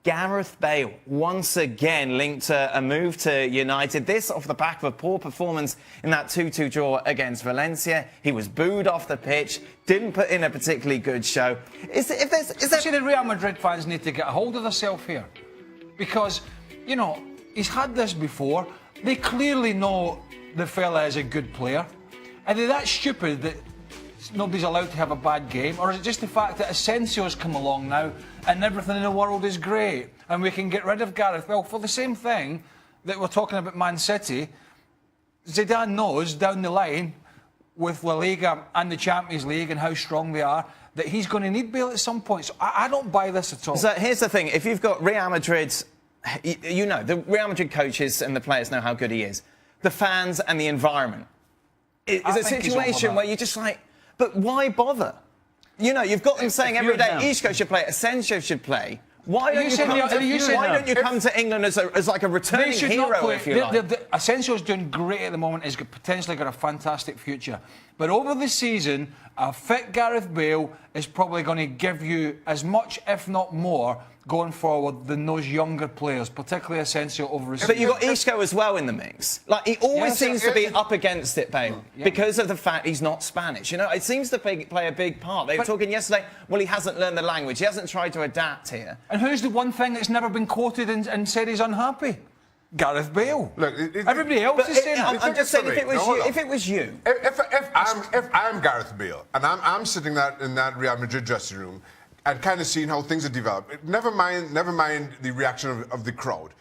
Gareth Bale once again linked to a move to United. This off the back of a poor performance in that 2-2 draw against Valencia. He was booed off the pitch, didn't put in a particularly good show. See, the Real Madrid fans need to get a hold of themselves here. Because, you know, he's had this before. They clearly know the fella is a good player. Are they that stupid that nobody's allowed to have a bad game? Or is it just the fact that Asensio's come along now and everything in the world is great and we can get rid of Gareth Bale for the same thing that we're talking about Man City? Zidane knows down the line with La Liga and the Champions League and how strong they are that he's going to need Bale at some point. So I don't buy this at all. So here's the thing. If you've got Real Madrid, you know, the Real Madrid coaches and the players know how good he is. The fans and the environment. It's a situation where you're just like, but why bother? You know, you've got them saying every day, Isco should play, Asensio should play. Why don't you come to England as like a returning hero, if you like? Asensio's doing great at the moment. He's potentially got a fantastic future. But over the season, a fit Gareth Bale is probably going to give you as much, if not more, going forward than those younger players, particularly Asensio over his... But you've got Isco as well in the mix. Like, he always seems to be up against it, Bale, because of the fact he's not Spanish. You know, it seems to play a big part. They were talking yesterday, well, he hasn't learned the language. He hasn't tried to adapt here. And who's the one thing that's never been quoted and said he's unhappy? Gareth Bale. Look, everybody else is saying that. I'm just saying, if it was you... If I'm Gareth Bale, and I'm sitting in that Real Madrid dressing room, and kind of seeing how things have developed. Never mind the reaction of the crowd.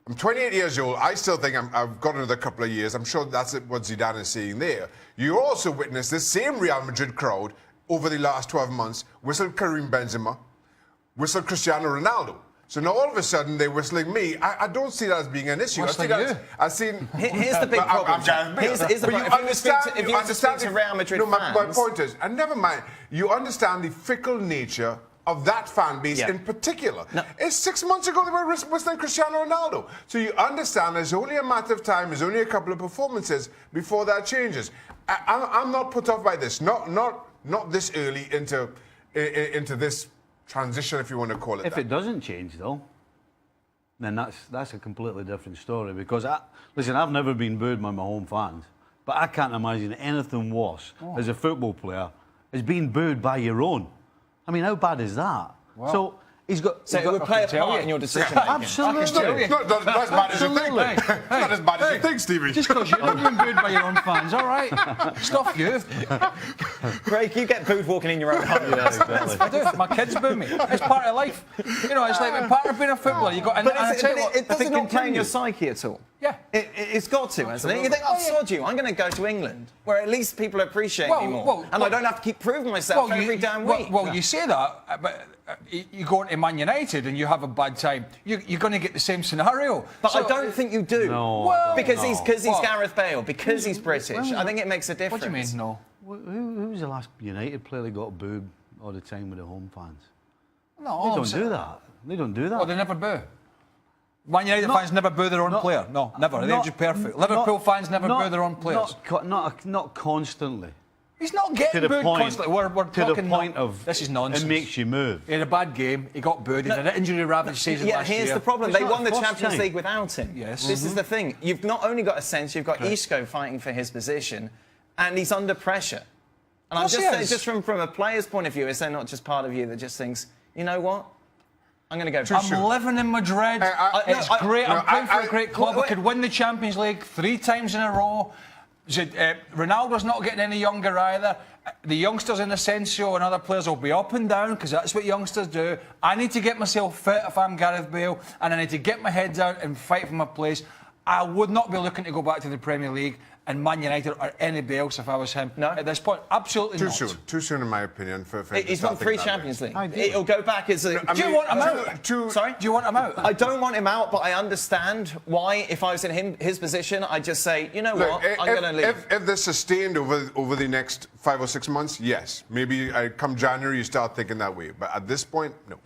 I'm 28 years old. I still think I've got another couple of years. I'm sure that's what Zidane is saying there. You also witnessed this same Real Madrid crowd over the last 12 months whistle Karim Benzema, whistle Cristiano Ronaldo. So now all of a sudden they're whistling me. I don't see that as being an issue. Here's the big problem. If you understand to Real Madrid fans... My point is, and never mind, you understand the fickle nature of that fan base in particular. No. It's 6 months ago they were whistling Cristiano Ronaldo. So you understand there's only a matter of time, there's only a couple of performances before that changes. I'm not put off by this. Not this early into this transition, if you want to call it If it doesn't change, though, then that's a completely different story. Because, listen, I've never been booed by my home fans, but I can't imagine anything worse as a football player as being booed by your own. I mean, how bad is that? Wow. So he's got... So it would play a part in your decision making. Absolutely. It's not as bad as you think. It's not as bad as you think, Stevie. Just because you're not being booed by your own fans, all right? Stuff you. Craig, you get booed walking in your own home. I do. My kids boo me. It's part of life. You know, it's like part of being a footballer. You got. But it doesn't not play in your psyche at all. Yeah. It's got to, hasn't it? You think, sod you, I'm going to go to England, where at least people appreciate me more. And I don't have to keep proving myself every damn week. Well, you say that, but you go into Man United and you have a bad time, you're going to get the same scenario. But I don't think you do. No. Well, because he's Gareth Bale, because he's British. I think it makes a difference. What do you mean, no? Who was the last United player that got booed all the time with the home fans? No, they don't do that. They don't do that. Well, they never boo. Man United fans never boo their own player. No, never. They're just perfect. Liverpool fans never boo their own players. Not constantly. He's not getting booed constantly. We're to the point of this is nonsense. It makes you move. He had a bad game. He got booed. He had an injury-ravaged season last year. Yeah, here's the problem. They won the Champions League without him. Yes. This is the thing. You've not only got Asensio, you've got Isco fighting for his position, and he's under pressure. And I'm just saying, just from a player's point of view, is there not just part of you that just thinks, you know what? I'm going to go. I'm living in Madrid. It's great. I'm playing for a great club. I could win the Champions League 3 times in a row. Ronaldo's not getting any younger either. The youngsters in Asensio and other players will be up and down because that's what youngsters do. I need to get myself fit if I'm Gareth Bale, and I need to get my head down and fight for my place. I would not be looking to go back to the Premier League and Man United or anybody else if I was him. No. At this point, absolutely not. Too soon, in my opinion. He's won 3 Champions League. It'll go back as a... Do you want him out? Sorry? Do you want him out? I don't want him out, but I understand why, if I was in his position, I'd just say, you know what, I'm going to leave. If this sustained over the next 5 or 6 months, yes. Maybe come January, you start thinking that way. But at this point, no.